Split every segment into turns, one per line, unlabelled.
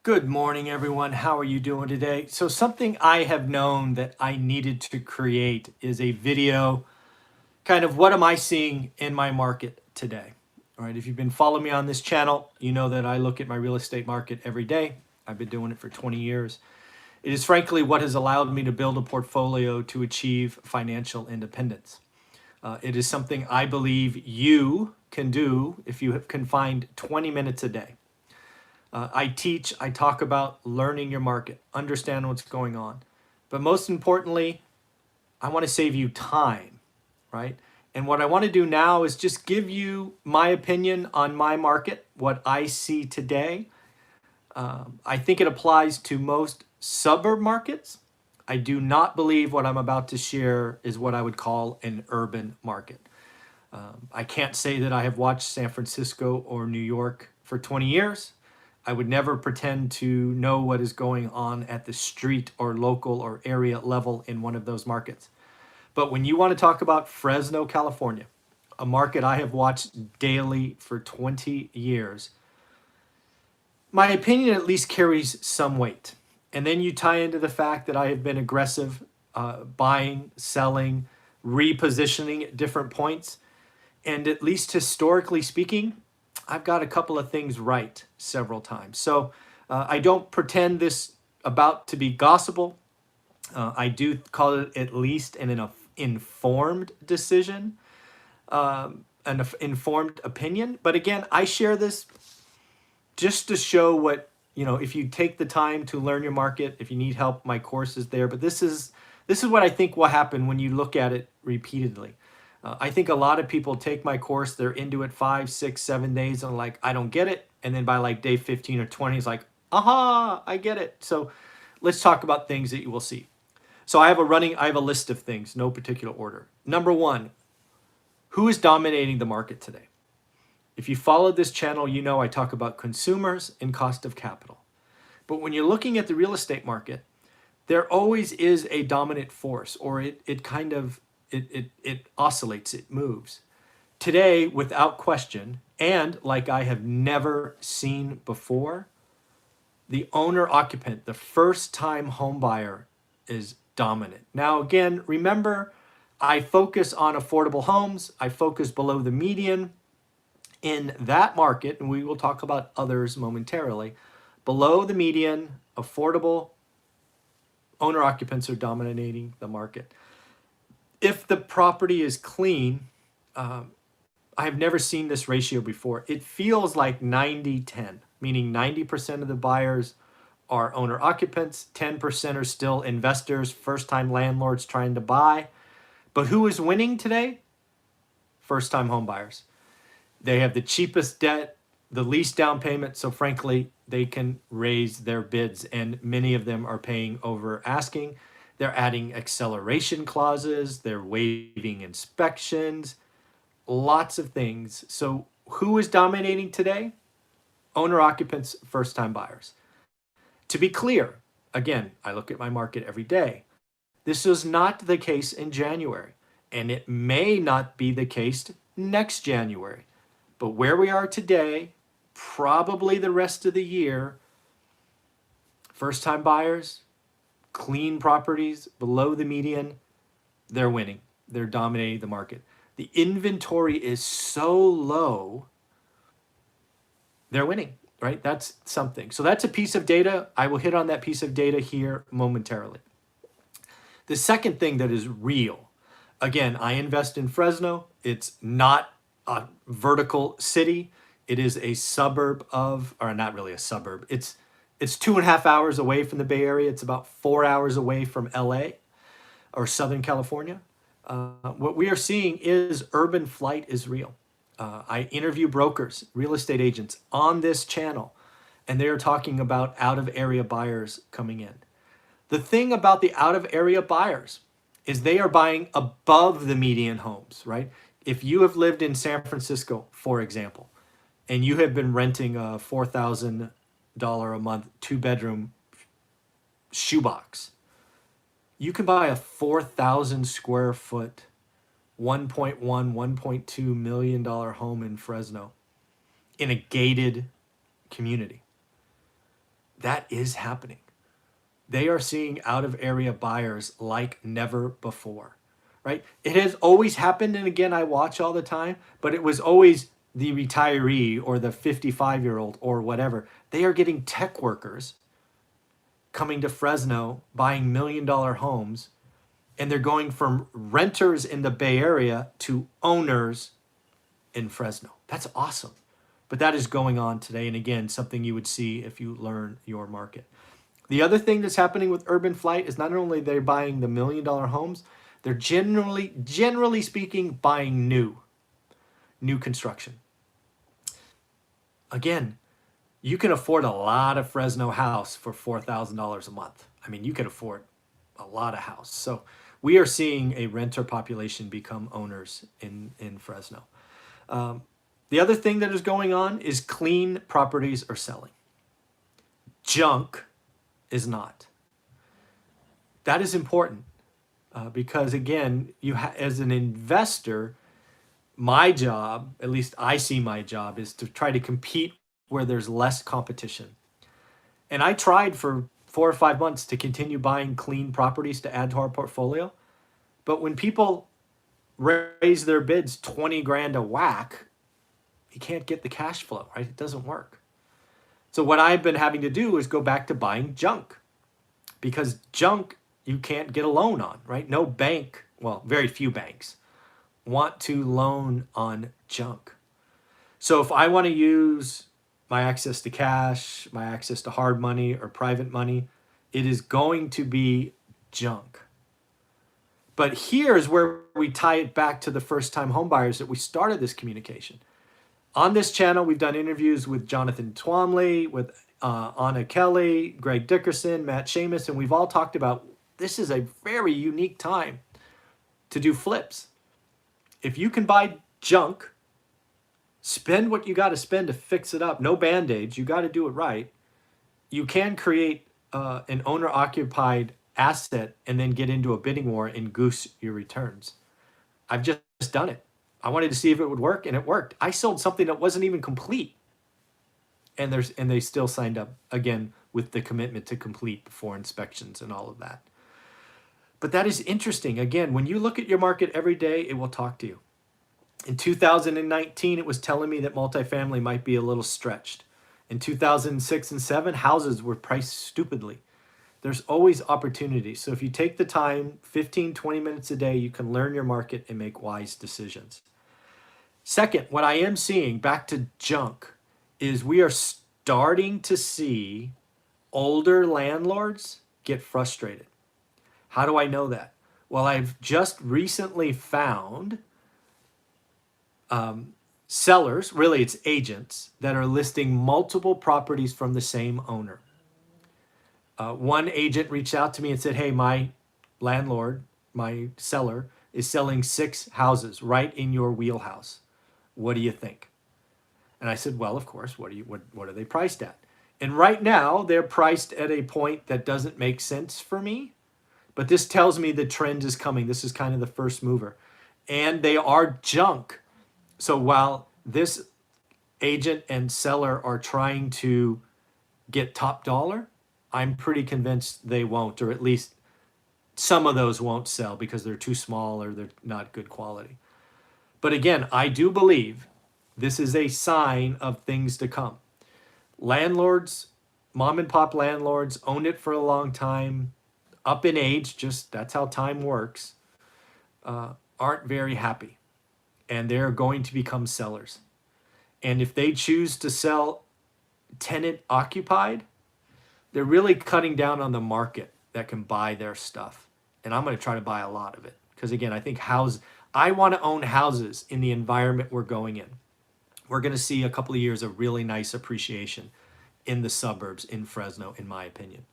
Good morning, everyone. How are you doing today? So something I have known that I needed to create is a video, kind of what am I seeing in my market today? All right, if you've been following me on this channel, you know that I look at my real estate market every day. I've been doing it for 20 years. It is frankly what has allowed me to build a portfolio to achieve financial independence. It is something I believe you can do if you can find 20 minutes a day. I teach, I talk about learning your market, understand what's going on. But most importantly, I want to save you time, right? And what I want to do now is just give you my opinion on my market, what I see today. I think it applies to most suburb markets. I do not believe what I'm about to share is what I would call an urban market. I can't say that I have watched San Francisco or New York for 20 years. I would never pretend to know what is going on at the street or local or area level in one of those markets. But when you want to talk about Fresno, California, a market I have watched daily for 20 years, my opinion at least carries some weight. And then you tie into the fact that I have been aggressive buying, selling, repositioning at different points. And at least historically speaking, I've got a couple of things right several times. So I don't pretend this about to be gospel. I do call it at least an informed decision, an informed opinion. But again, I share this just to show what, if you take the time to learn your market, if you need help, my course is there. But this is what I think will happen when you look at it repeatedly. I think a lot of people take my course, they're into it 5, 6, 7 days, and like, I don't get it. And then by like day 15 or 20, it's like, aha, I get it. So let's talk about things that you will see. So I have a list of things, no particular order. Number one, who is dominating the market today? If you follow this channel, you know I talk about consumers and cost of capital. But when you're looking at the real estate market, there always is a dominant force, or it kind of oscillates, it moves. Today, without question, and like I have never seen before, the owner-occupant, the first-time home buyer, is dominant. Now, again, remember, I focus on affordable homes. I focus below the median. In that market, and we will talk about others momentarily, below the median, affordable owner-occupants are dominating the market. If the property is clean, I have never seen this ratio before. It feels like 90-10, meaning 90% of the buyers are owner-occupants, 10% are still investors, first-time landlords trying to buy. But who is winning today? First-time home buyers. They have the cheapest debt, the least down payment, so frankly, they can raise their bids, and many of them are paying over asking. They're adding acceleration clauses, they're waiving inspections, lots of things. So who is dominating today? Owner-occupants, first-time buyers. To be clear, again, I look at my market every day. This was not the case in January, and it may not be the case next January. But where we are today, probably the rest of the year, first-time buyers, clean properties below the median, they're winning. They're dominating the market. The inventory is so low, they're winning, right? That's something. So that's a piece of data. I will hit on that piece of data here momentarily. The second thing that is real, again, I invest in Fresno. It's not a vertical city. It is a suburb of, or not really a suburb. It's 2.5 hours away from the Bay Area. It's about 4 hours away from LA or Southern California. What we are seeing is urban flight is real. I interview brokers, real estate agents on this channel, and they are talking about out-of-area buyers coming in. The thing about the out-of-area buyers is they are buying above the median homes, right? If you have lived in San Francisco, for example, and you have been renting a $4,000 a month 2-bedroom shoebox, you can buy a 4,000 square foot, $1.1, $1.2 million home in Fresno in a gated community. That is happening. They are seeing out of area buyers like never before, right? It has always happened. And again, I watch all the time, but it was always the retiree or the 55-year-old or whatever. They are getting tech workers coming to Fresno, buying $1 million homes, and they're going from renters in the Bay Area to owners in Fresno. That's awesome. But that is going on today. And again, something you would see if you learn your market. The other thing that's happening with urban flight is not only they're buying the $1 million homes, they're generally speaking, buying new construction. Again, you can afford a lot of Fresno house for $4,000 a month. I mean, you can afford a lot of house. So we are seeing a renter population become owners in Fresno. The other thing that is going on is clean properties are selling. Junk is not. That is important because again, as an investor, my job, at least I see my job, is to try to compete where there's less competition. And I tried for 4 or 5 months to continue buying clean properties to add to our portfolio. But when people raise their bids 20 grand a whack, you can't get the cash flow, right? It doesn't work. So what I've been having to do is go back to buying junk, because junk you can't get a loan on, right? No bank, well, very few banks want to loan on junk. So if I want to use my access to cash, my access to hard money or private money, it is going to be junk. But here's where we tie it back to the first-time homebuyers that we started this communication. On this channel, we've done interviews with Jonathan Twomley, with Anna Kelly, Greg Dickerson, Matt Seamus, and we've all talked about this is a very unique time to do flips. If you can buy junk, spend what you got to spend to fix it up. No band-aids. You got to do it right. You can create an owner-occupied asset and then get into a bidding war and goose your returns. I've just done it. I wanted to see if it would work, and it worked. I sold something that wasn't even complete, and they still signed up again with the commitment to complete before inspections and all of that. But that is interesting. Again, when you look at your market every day, it will talk to you. In 2019, it was telling me that multifamily might be a little stretched. In 2006 and 7, houses were priced stupidly. There's always opportunity. So if you take the time, 15, 20 minutes a day, you can learn your market and make wise decisions. Second, what I am seeing, back to junk, is we are starting to see older landlords get frustrated. How do I know that? Well, I've just recently found sellers, really it's agents, that are listing multiple properties from the same owner. One agent reached out to me and said, hey, my landlord, my seller, is selling 6 houses right in your wheelhouse. What do you think? And I said, well, of course, what are they priced at? And right now they're priced at a point that doesn't make sense for me, but this tells me the trend is coming. This is kind of the first mover, and they are junk. So while this agent and seller are trying to get top dollar, I'm pretty convinced they won't, or at least some of those won't sell because they're too small or they're not good quality. But again, I do believe this is a sign of things to come. Landlords, mom and pop landlords, owned it for a long time, up in age, just that's how time works, aren't very happy. And they're going to become sellers. And if they choose to sell tenant occupied, they're really cutting down on the market that can buy their stuff. And I'm going to try to buy a lot of it. Because again, I think I want to own houses in the environment we're going in. We're going to see a couple of years of really nice appreciation in the suburbs in Fresno, in my opinion.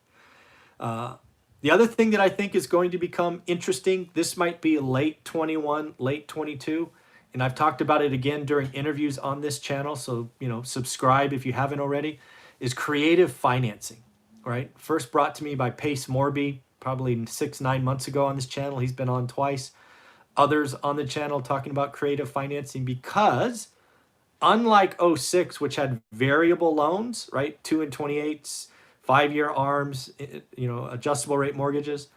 The other thing that I think is going to become interesting, this might be late 21, late 22, and I've talked about it again during interviews on this channel, so subscribe if you haven't already, is creative financing, right? First brought to me by Pace Morby, probably 6-9 months ago on this channel. He's been on twice. Others on the channel talking about creative financing, because unlike 06, which had variable loans, right? 2 and 28s, 5-year ARMs, adjustable rate mortgages.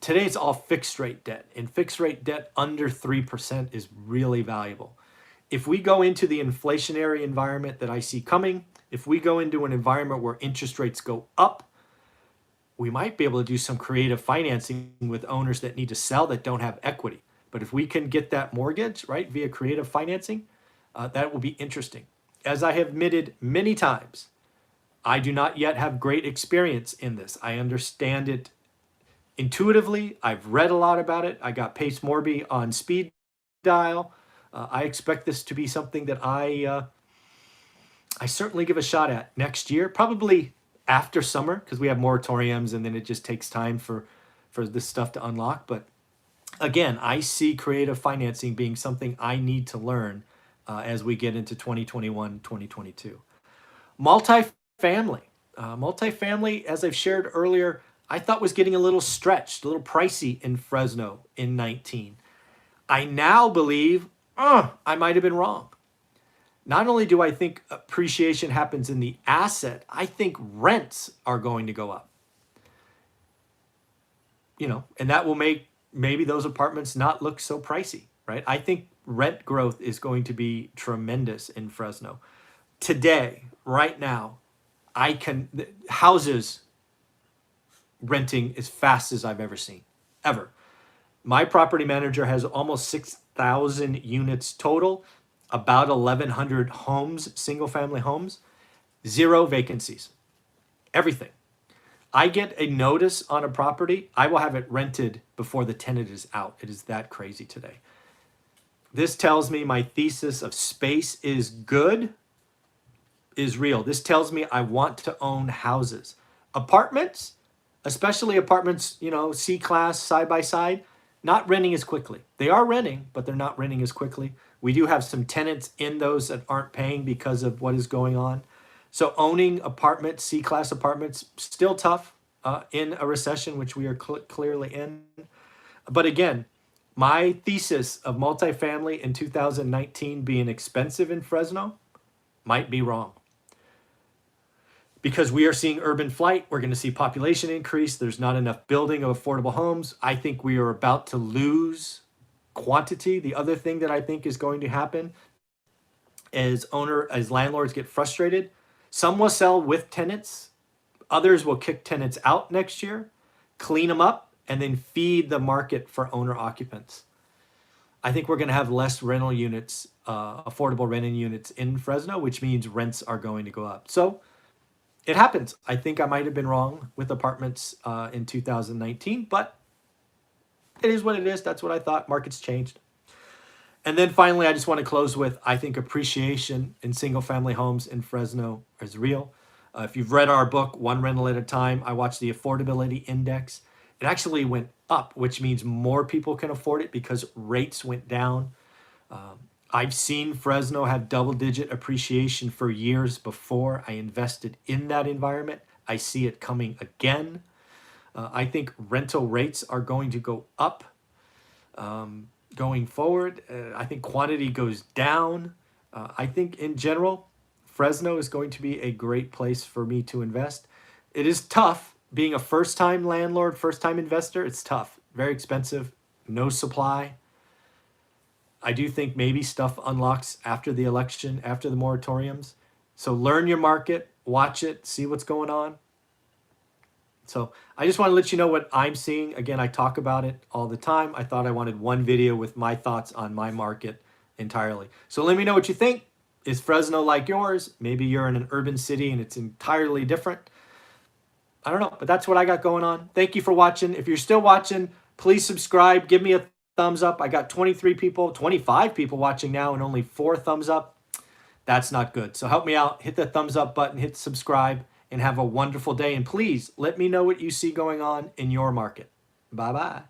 Today it's all fixed rate debt, and fixed rate debt under 3% is really valuable. If we go into the inflationary environment that I see coming, if we go into an environment where interest rates go up, we might be able to do some creative financing with owners that need to sell that don't have equity. But if we can get that mortgage, right, via creative financing, that will be interesting. As I have admitted many times, I do not yet have great experience in this. I understand it intuitively. I've read a lot about it. I got Pace Morby on speed dial. I expect this to be something that I certainly give a shot at next year, probably after summer, because we have moratoriums and then it just takes time for this stuff to unlock. But again, I see creative financing being something I need to learn as we get into 2021, 2022. Multifamily. Multifamily, as I've shared earlier, I thought was getting a little stretched, a little pricey in Fresno in 19. I now believe I might have been wrong. Not only do I think appreciation happens in the asset, I think rents are going to go up. And that will make maybe those apartments not look so pricey, right? I think rent growth is going to be tremendous in Fresno. Today, right now, houses renting as fast as I've ever seen, ever. My property manager has almost 6,000 units total, about 1,100 homes, single family homes, 0 vacancies, everything. I get a notice on a property, I will have it rented before the tenant is out. It is that crazy today. This tells me my thesis of space is good is real. This tells me I want to own houses. Apartments, especially apartments, C-class, side by side, not renting as quickly. They are renting, but they're not renting as quickly. We do have some tenants in those that aren't paying because of what is going on. So owning apartments, C-class apartments, still tough in a recession, which we are clearly in. But again, my thesis of multifamily in 2019 being expensive in Fresno might be wrong. Because we are seeing urban flight, we're going to see population increase. There's not enough building of affordable homes. I think we are about to lose quantity. The other thing that I think is going to happen is as landlords get frustrated, some will sell with tenants. Others will kick tenants out next year, clean them up, and then feed the market for owner occupants. I think we're going to have less rental units, affordable renting units in Fresno, which means rents are going to go up. So it happens. I think I might have been wrong with apartments in 2019, but it is what it is. That's what I thought. Markets changed. And then finally, I just want to close with, I think appreciation in single family homes in Fresno is real. If you've read our book, One Rental at a Time, I watched the affordability index. It actually went up, which means more people can afford it because rates went down. I've seen Fresno have double-digit appreciation for years before I invested in that environment. I see it coming again. I think rental rates are going to go up going forward. I think quantity goes down. I think in general, Fresno is going to be a great place for me to invest. It is tough being a first-time landlord, first-time investor. It's tough, very expensive, no supply. I do think maybe stuff unlocks after the election, after the moratoriums. So learn your market, watch it, see what's going on. So I just want to let you know what I'm seeing. Again, I talk about it all the time. I thought I wanted one video with my thoughts on my market entirely. So let me know what you think. Is Fresno like yours? Maybe you're in an urban city and it's entirely different. I don't know, but that's what I got going on. Thank you for watching. If you're still watching, please subscribe. Give me a thumbs up. I got 23 people, 25 people watching now and only 4 thumbs up. That's not good. So help me out. Hit the thumbs up button, hit subscribe, and have a wonderful day. And please let me know what you see going on in your market. Bye-bye.